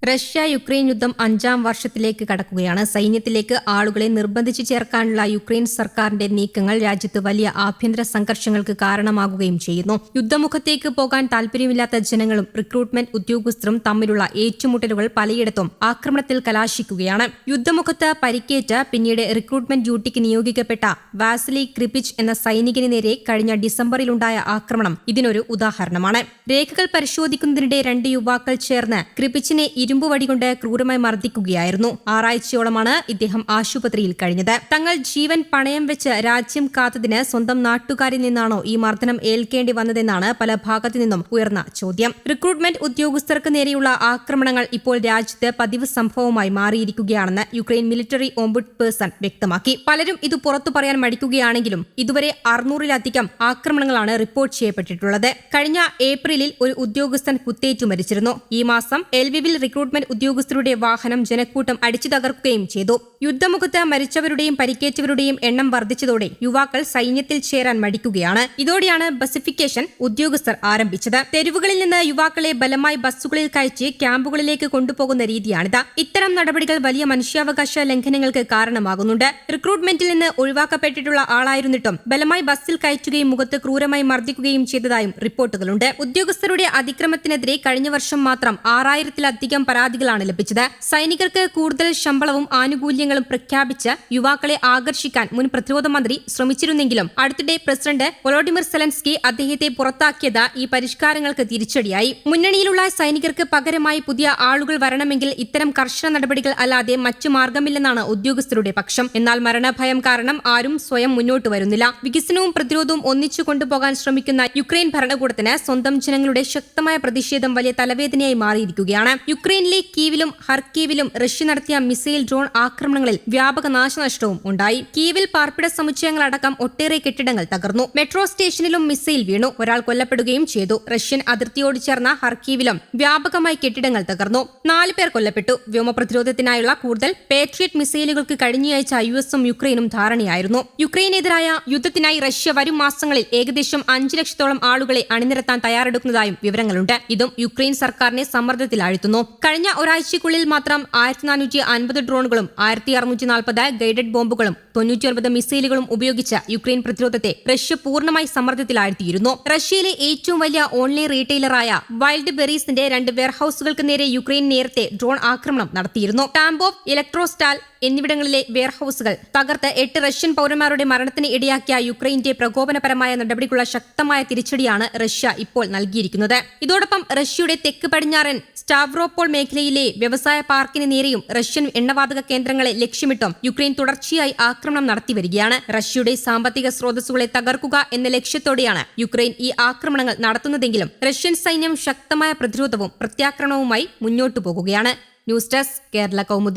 Russia Ukraine യുദ്ധം 5ാം വർഷത്തിലേക്ക് കടക്കുകയാണ്. സൈന്യത്തിലേക്ക് ആളുകളെ നിർബന്ധിച്ചു ചേർക്കാനുള്ള യുക്രൈൻ സർക്കാരിന്റെ നീക്കങ്ങൾ രാജ്യത്ത് വലിയ ആഭ്യന്തര സംഘർഷങ്ങൾക്ക് കാരണമാകുകയും ചെയ്യുന്നു. യുദ്ധമുഖത്തേക്ക് പോകാൻ താൽപര്യമില്ലാത്ത ജനങ്ങളും റിക്രൂട്ട്മെന്റ് ഉദ്യോഗസ്ഥരും തമ്മിലുള്ള ഏറ്റുമുട്ടലുകൾ പലയിടത്തും ആക്രമണത്തിൽ കലാശിക്കുകയാണ്. യുദ്ധമുഖത്ത് പരിക്കേറ്റ് പിന്നീട് റിക്രൂട്ട്മെന്റ് ഡ്യൂട്ടിക്ക് നിയോഗിക്കപ്പെട്ട വാസിലി ക്രിപിച്ച് എന്ന സൈനികന് നേരെ കഴിഞ്ഞ ഡിസംബറിലുണ്ടായ ആക്രമണം ഇതിനൊരു ഉദാഹരണമാണ്. രേഖകൾ പരിശോധിക്കുന്നതിനിടെ 2 യുവാക്കൾ ചേർന്ന് ക്രിപിച്ചിനെ ഇരുമ്പുവടി കൊണ്ട് ക്രൂരമായി മർദ്ദിക്കുകയായിരുന്നു. 6 ആഴ്ചയോളമാണ് ഇദ്ദേഹം ആശുപത്രിയിൽ കഴിഞ്ഞത്. തങ്ങൾ ജീവൻ പണയം വെച്ച് രാജ്യം കാത്തതിന് സ്വന്തം നാട്ടുകാരിൽ നിന്നാണോ ഈ മർദ്ദനം ഏൽക്കേണ്ടി വന്നതെന്നാണ് പല ഭാഗത്തു നിന്നും ഉയർന്ന ചോദ്യം. റിക്രൂട്ട്മെന്റ് ഉദ്യോഗസ്ഥർക്ക് നേരെയുള്ള ആക്രമണങ്ങൾ ഇപ്പോൾ രാജ്യത്ത് പതിവ് സംഭവമായി മാറിയിരിക്കുകയാണെന്ന് യുക്രൈൻ മിലിറ്ററി ഓംബുഡ്സ്പേഴ്സൺ വ്യക്തമാക്കി. പലരും ഇത് പുറത്തു പറയാൻ മടിക്കുകയാണെങ്കിലും ഇതുവരെ 600-ലധികം ആക്രമണങ്ങളാണ് റിപ്പോർട്ട് ചെയ്യപ്പെട്ടിട്ടുള്ളത്. കഴിഞ്ഞ ഏപ്രിലിൽ ഒരു ഉദ്യോഗസ്ഥൻ കുത്തേറ്റു മരിച്ചിരുന്നു. ഈ മാസം എൽവിവിൽ റിക്രൂട്ട്മെന്റ് ഉദ്യോഗസ്ഥരുടെ വാഹനം ജനക്കൂട്ടം അടിച്ചു തകർക്കുകയും ചെയ്തു. യുദ്ധമുഖത്ത് മരിച്ചവരുടെയും പരിക്കേറ്റവരുടെയും എണ്ണം വർദ്ധിച്ചതോടെ യുവാക്കൾ സൈന്യത്തിൽ ചേരാൻ മടിക്കുകയാണ്. ഇതോടെയാണ് ബസിഫിക്കേഷൻ ഉദ്യോഗസ്ഥർ ആരംഭിച്ചത്. തെരുവുകളിൽ നിന്ന് യുവാക്കളെ ബലമായി ബസ്സുകളിൽ കയറ്റി ക്യാമ്പുകളിലേക്ക് കൊണ്ടുപോകുന്ന രീതിയാണിത്. ഇത്തരം നടപടികൾ വലിയ മനുഷ്യാവകാശ ലംഘനങ്ങൾക്ക് കാരണമാകുന്നുണ്ട്. റിക്രൂട്ട്മെന്റിൽ നിന്ന് ഒഴിവാക്കപ്പെട്ടിട്ടുള്ള ആളായിരുന്നിട്ടും ബലമായി ബസ്സിൽ കയറ്റുകയും മുഖത്ത് ക്രൂരമായി മർദ്ദിക്കുകയും ചെയ്തതായും റിപ്പോർട്ടുകളുണ്ട്. ഉദ്യോഗസ്ഥരുടെ അതിക്രമത്തിനെതിരെ കഴിഞ്ഞ വർഷം മാത്രം 6000-ലധികം പരാതികളാണ് ലഭിച്ചത്. സൈനികർക്ക് കൂടുതൽ ശമ്പളവും ആനുകൂല്യങ്ങളും പ്രഖ്യാപിച്ച് യുവാക്കളെ ആകർഷിക്കാൻ മുൻ പ്രതിരോധ മന്ത്രി ശ്രമിച്ചിരുന്നെങ്കിലും അടുത്തിടെ പ്രസിഡന്റ് വൊളോഡിമിർ സെലൻസ്കി അദ്ദേഹത്തെ പുറത്താക്കിയത് ഈ പരിഷ്കാരങ്ങൾക്ക് തിരിച്ചടിയായി. മുന്നണിയിലുള്ള സൈനികർക്ക് പകരമായി പുതിയ ആളുകൾ വരണമെങ്കിൽ ഇത്തരം കർശന നടപടികൾ അല്ലാതെ മറ്റു മാർഗമില്ലെന്നാണ് ഉദ്യോഗസ്ഥരുടെ പക്ഷം. എന്നാൽ മരണഭയം കാരണം ആരും സ്വയം മുന്നോട്ട് വരുന്നില്ല. വികസനവും പ്രതിരോധവും ഒന്നിച്ചു കൊണ്ടുപോകാൻ ശ്രമിക്കുന്ന യുക്രൈൻ ഭരണകൂടത്തിന് സ്വന്തം ജനങ്ങളുടെ ശക്തമായ പ്രതിഷേധം വലിയ തലവേദനയായി മാറിയിരിക്കുകയാണ്. യുക്രൈനിലെ കീവിലും ഹർക്കീവിലും റഷ്യ നടത്തിയ മിസൈൽ ഡ്രോൺ ആക്രമണങ്ങളിൽ വ്യാപക നാശനഷ്ടവും ഉണ്ടായി. കീവിൽ പാർപ്പിട സമുച്ചയങ്ങളടക്കം ഒട്ടേറെ കെട്ടിടങ്ങൾ തകർന്നു. മെട്രോ സ്റ്റേഷനിലും മിസൈൽ വീണു. ഒരാൾ കൊല്ലപ്പെടുകയും ചെയ്തു. റഷ്യൻ അതിർത്തിയോട് ചേർന്ന ഹർക്കീവിലും വ്യാപകമായി കെട്ടിടങ്ങൾ തകർന്നു. 4 പേർ കൊല്ലപ്പെട്ടു. വ്യോമ പ്രതിരോധത്തിനായുള്ള കൂടുതൽ പേട്രിയറ്റ് മിസൈലുകൾക്ക് കഴിഞ്ഞയാഴ്ച യുഎസും യുക്രൈനും ധാരണയായിരുന്നു. യുക്രൈനെതിരായ യുദ്ധത്തിനായി റഷ്യ വരും മാസങ്ങളിൽ ഏകദേശം 5 ലക്ഷത്തോളം ആളുകളെ അണിനിരത്താൻ തയ്യാറെടുക്കുന്നതായും വിവരങ്ങളുണ്ട്. ഇതും യുക്രൈൻ സർക്കാരിനെ സമ്മർദ്ദത്തിലാഴ്ത്തുന്നു. കഴിഞ്ഞ ഒരാഴ്ചയ്ക്കുള്ളിൽ മാത്രം 1450 ഡ്രോണുകളും 1640 ഗൈഡഡ് ബോംബുകളും 99 മിസൈലുകളും ഉപയോഗിച്ച് യുക്രൈൻ പ്രതിരോധത്തെ റഷ്യ പൂർണ്ണമായി സമ്മർദ്ദത്തിലാഴ്ത്തിയിരുന്നു. റഷ്യയിലെ ഏറ്റവും വലിയ ഓൺലൈൻ റീറ്റെയിലറായ വൈൽഡ് ബെറീസിന്റെ 2 വെയർഹൌസുകൾക്ക് നേരെ യുക്രൈൻ നേരത്തെ ഡ്രോൺ ആക്രമണം നടത്തിയിരുന്നു. ടാംബോവ്, ഇലക്ട്രോസ്റ്റാൽ എന്നിവിടങ്ങളിലെ വെയർഹൌസുകൾ തകർത്ത് 8 റഷ്യൻ പൗരന്മാരുടെ മരണത്തിന് ഇടയാക്കിയ യുക്രൈന്റെ പ്രകോപനപരമായ നടപടിക്കുള്ള ശക്തമായ തിരിച്ചടിയാണ് റഷ്യ ഇപ്പോൾ നൽകിയിരിക്കുന്നത്. ഇതോടൊപ്പം റഷ്യയുടെ തെക്ക് പടിഞ്ഞാറൻ സ്റ്റാവ്രോപോൾ മേഖലയിലെ വ്യവസായ പാർക്കിന് നേരെയും റഷ്യൻ എണ്ണവാതക കേന്ദ്രങ്ങളെ ലക്ഷ്യമിട്ടും യുക്രൈൻ തുടർച്ചയായി ആക്രമണം നടത്തിവരികയാണ്. റഷ്യയുടെ സാമ്പത്തിക സ്രോതസ്സുകളെ തകർക്കുക എന്ന ലക്ഷ്യത്തോടെയാണ് യുക്രൈൻ ഈ ആക്രമണങ്ങൾ നടത്തുന്നതെങ്കിലും റഷ്യൻ സൈന്യം ശക്തമായ പ്രതിരോധവും പ്രത്യാക്രമണവുമായി മുന്നോട്ടു പോകുകയാണ്. News desk Kerala Kaumudi.